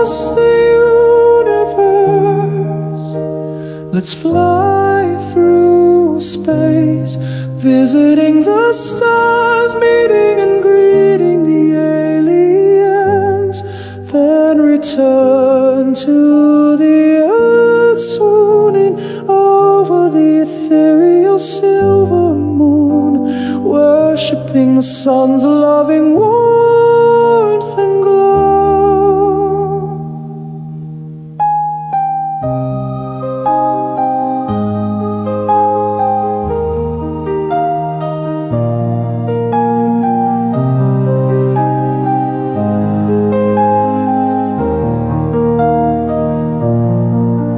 across the universe. Let's fly through space, visiting the stars, meeting and greeting the aliens, then return to the earth, swooning over the ethereal silver moon, worshipping the sun's loving warmth and glow.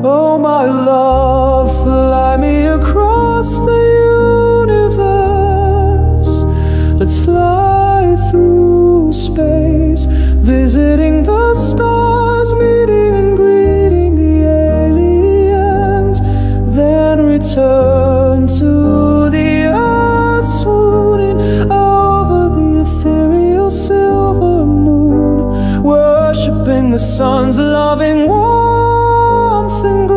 Oh my love, fly me across the universe. Let's fly through space, visiting the stars, meeting and greeting the aliens, then return to the earth, swooning over the ethereal silver moon, worshipping the sun's loving warmth and glow.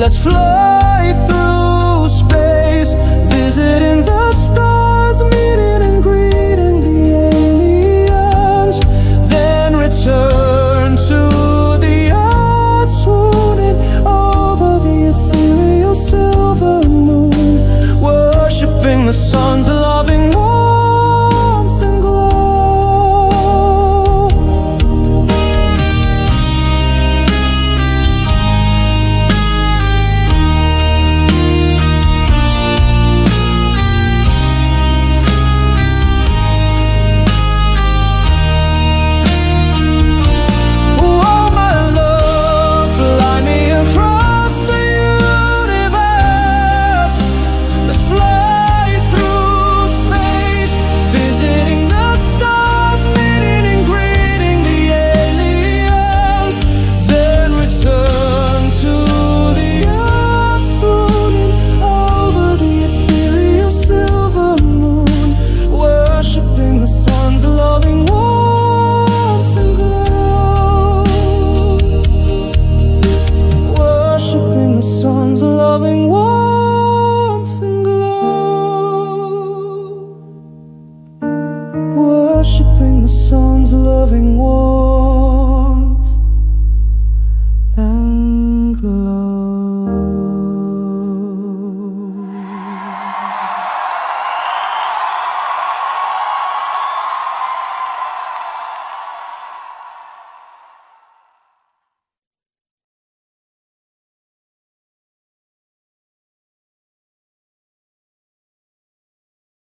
Let's fly through space, visiting the stars, meeting and greeting the aliens, then return to the earth, swooning over the ethereal silver moon, worshipping the sun's loving warmth and glow. Sun's loving warmth and glow, worshipping the sun's loving warmth.